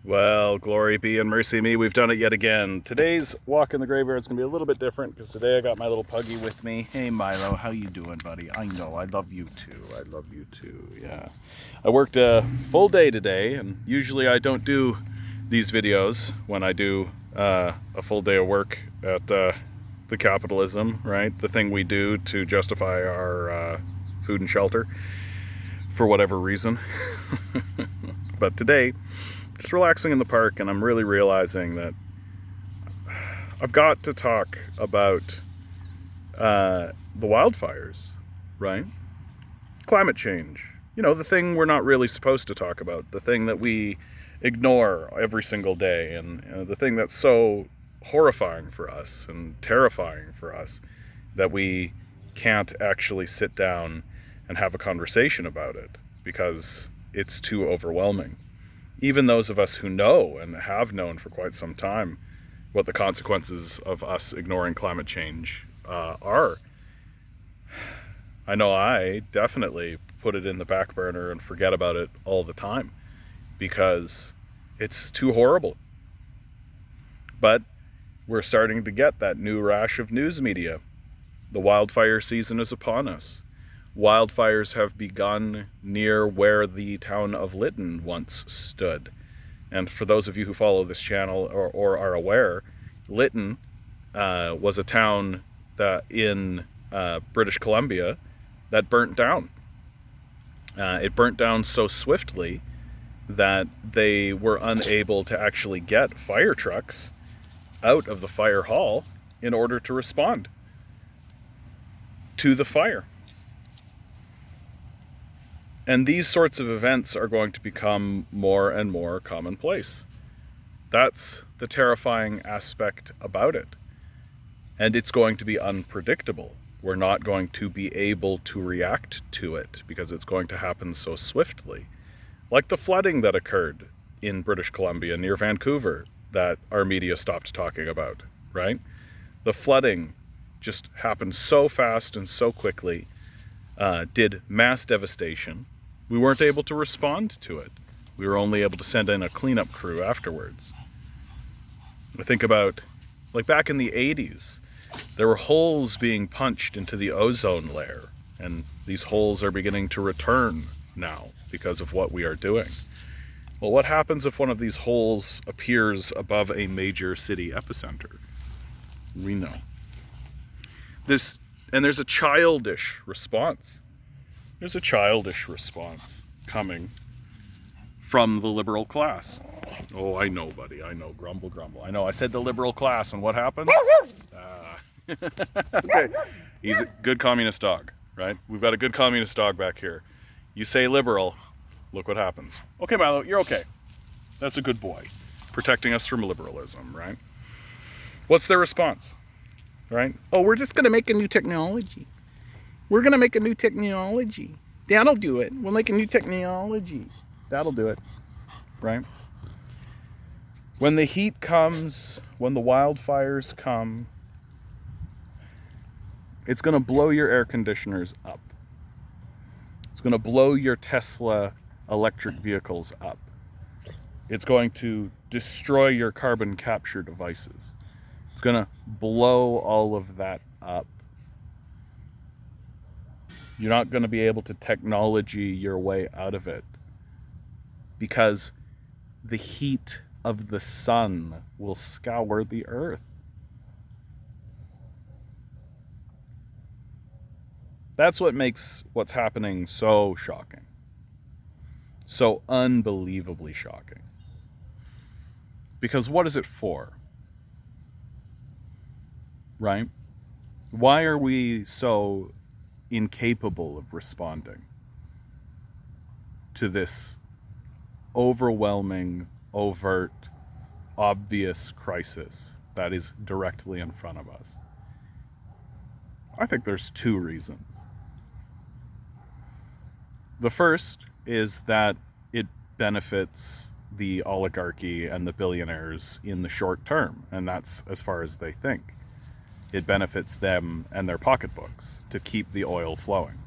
Well, glory be and mercy me, we've done it yet again. Today's walk in the graveyard is going to be a little bit different because today I got my little puggy with me. Hey Milo, how you doing, buddy? I know, I love you too. I love you too, yeah. I worked a full day today, and usually I don't do these videos when I do a full day of work at the capitalism, right? The thing we do to justify our food and shelter for whatever reason. But today, just relaxing in the park, and I'm really realizing that I've got to talk about the wildfires, right? Climate change. You know, the thing we're not really supposed to talk about, the thing that we ignore every single day, and the thing that's so horrifying for us and terrifying for us that we can't actually sit down and have a conversation about it because it's too overwhelming. Even those of us who know and have known for quite some time what the consequences of us ignoring climate change are. I know I definitely put it in the back burner and forget about it all the time because it's too horrible. But we're starting to get that new rash of news media. The wildfire season is upon us. Wildfires have begun near where the town of Lytton once stood. And for those of you who follow this channel or are aware, Lytton was a town that in British Columbia that burnt down. It burnt down so swiftly that they were unable to actually get fire trucks out of the fire hall in order to respond to the fire. And these sorts of events are going to become more and more commonplace. That's the terrifying aspect about it. And it's going to be unpredictable. We're not going to be able to react to it because it's going to happen so swiftly. Like the flooding that occurred in British Columbia near Vancouver that our media stopped talking about, right? The flooding just happened so fast and so quickly, did mass devastation. We weren't able to respond to it. We were only able to send in a cleanup crew afterwards. I think about, like back in the 80s, there were holes being punched into the ozone layer, and these holes are beginning to return now because of what we are doing. Well, what happens if one of these holes appears above a major city epicenter? We know. And there's a childish response. There's a childish response coming from the liberal class. Oh, I know, buddy. I know. Grumble, grumble. I know. I said the liberal class, and what happens? Okay. He's a good communist dog, right? We've got a good communist dog back here. You say liberal, look what happens. Okay, Milo, you're okay. That's a good boy. Protecting us from liberalism, right? What's their response? Right? Oh, we're just going to make a new technology. We're going to make a new technology. That'll do it. We'll make a new technology. That'll do it. Right? When the heat comes, when the wildfires come, it's going to blow your air conditioners up. It's going to blow your Tesla electric vehicles up. It's going to destroy your carbon capture devices. It's going to blow all of that up. You're not going to be able to technology your way out of it because the heat of the sun will scour the earth. That's what makes what's happening so shocking. So unbelievably shocking. Because what is it for? Right? Why are we so incapable of responding to this overwhelming, overt, obvious crisis that is directly in front of us? I think there's two reasons. The first is that it benefits the oligarchy and the billionaires in the short term, and that's as far as they think. It benefits them and their pocketbooks to keep the oil flowing.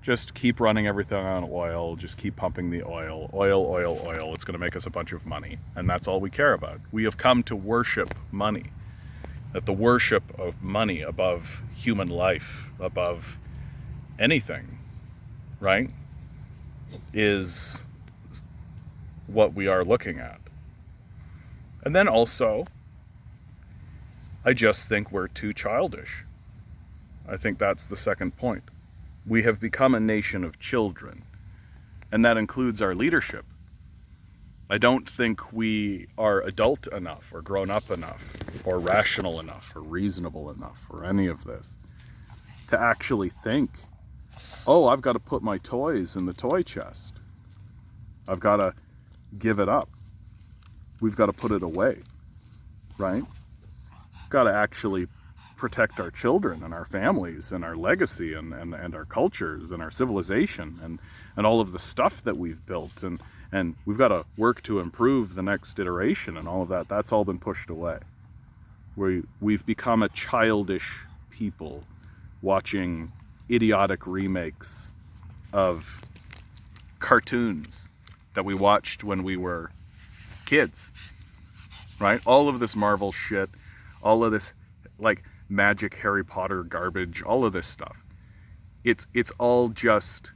just keep running everything on oil, just keep pumping the oil, oil, oil, oil. It's going to make us a bunch of money, and that's all we care about. We have come to worship money, that the worship of money above human life, above anything, right, is what we are looking at. And then also, I just think we're too childish. I think that's the second point. We have become a nation of children, and that includes our leadership. I don't think we are adult enough, or grown up enough, or rational enough, or reasonable enough, or any of this, to actually think, oh, I've got to put my toys in the toy chest. I've got to give it up. We've got to put it away, right? Got to actually protect our children and our families and our legacy and our cultures and our civilization and all of the stuff that we've built, and we've got to work to improve the next iteration, and all of that. That's all been pushed away. We've become a childish people watching idiotic remakes of cartoons that we watched when we were kids, right? All of this Marvel shit, all of this like magic Harry Potter garbage, all of this stuff. It's all just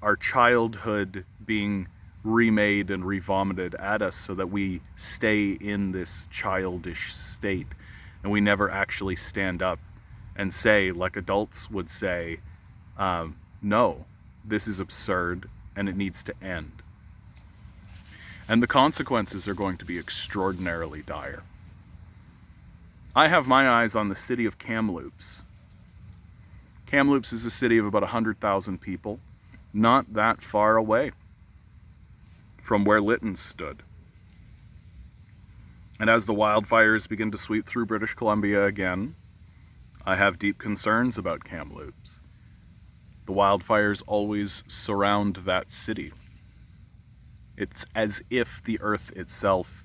our childhood being remade and revomited at us so that we stay in this childish state, and we never actually stand up and say, like adults would say, no, this is absurd and it needs to end. And the consequences are going to be extraordinarily dire. I have my eyes on the city of Kamloops. Kamloops is a city of about 100,000 people, not that far away from where Lytton stood. And as the wildfires begin to sweep through British Columbia again, I have deep concerns about Kamloops. The wildfires always surround that city. It's as if the earth itself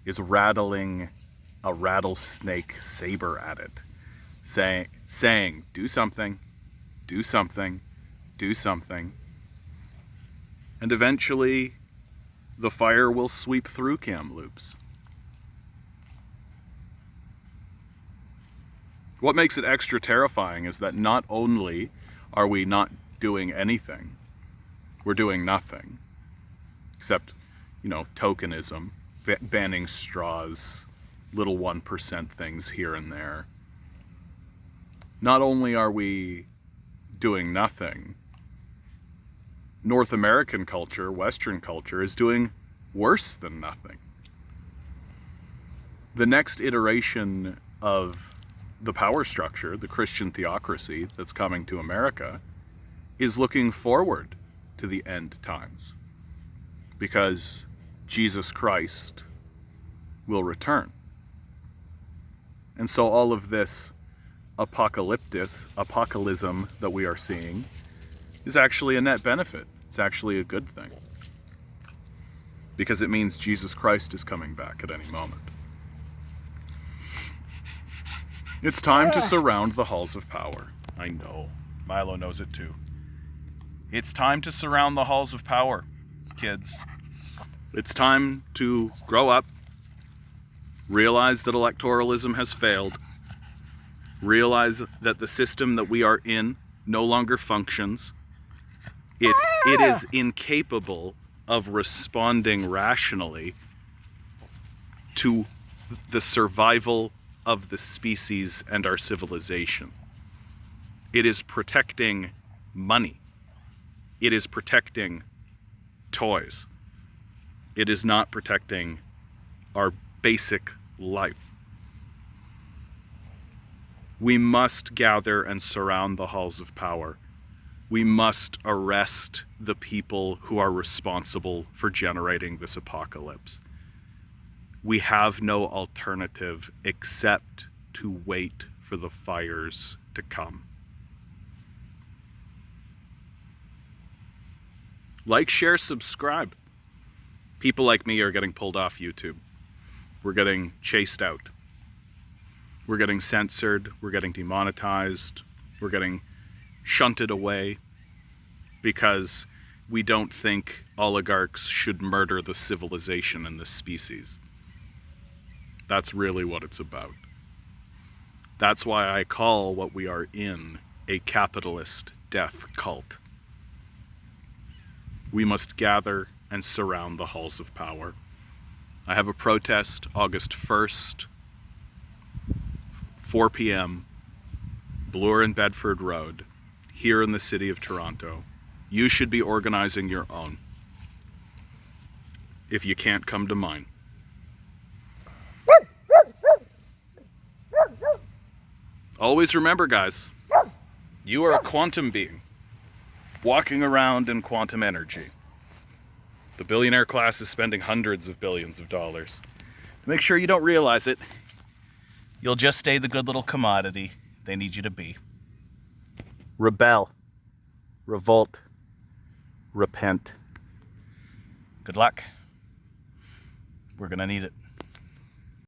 is rattling a rattlesnake saber at it, saying, do something, do something, do something. And eventually, the fire will sweep through Kamloops. What makes it extra terrifying is that not only are we not doing anything, we're doing nothing. Except, tokenism, banning straws, little 1% things here and there. Not only are we doing nothing, North American culture, Western culture, is doing worse than nothing. The next iteration of the power structure, the Christian theocracy that's coming to America, is looking forward to the end times, because Jesus Christ will return. And so all of this apocalypticism that we are seeing is actually a net benefit. It's actually a good thing, because it means Jesus Christ is coming back at any moment. It's time to surround the halls of power. I know. Milo knows it too. It's time to surround the halls of power, kids. It's time to grow up, realize that electoralism has failed, realize that the system that we are in no longer functions. It is incapable of responding rationally to the survival of the species and our civilization. It is protecting money. It is protecting toys. It is not protecting our basic life. We must gather and surround the halls of power. We must arrest the people who are responsible for generating this apocalypse. We have no alternative except to wait for the fires to come. Like, share, subscribe. People like me are getting pulled off YouTube. We're getting chased out. We're getting censored. We're getting demonetized. We're getting shunted away. because we don't think oligarchs should murder the civilization and the species. That's really what it's about. That's why I call what we are in a capitalist death cult. We must gather and surround the halls of power. I have a protest August 1st, 4 p.m., Bloor and Bedford Road, here in the city of Toronto. You should be organizing your own, if you can't come to mine. Always remember, guys, you are a quantum being, walking around in quantum energy. The billionaire class is spending hundreds of billions of dollars. To make sure you don't realize it, you'll just stay the good little commodity they need you to be. Rebel. Revolt. Repent. Good luck. We're gonna need it.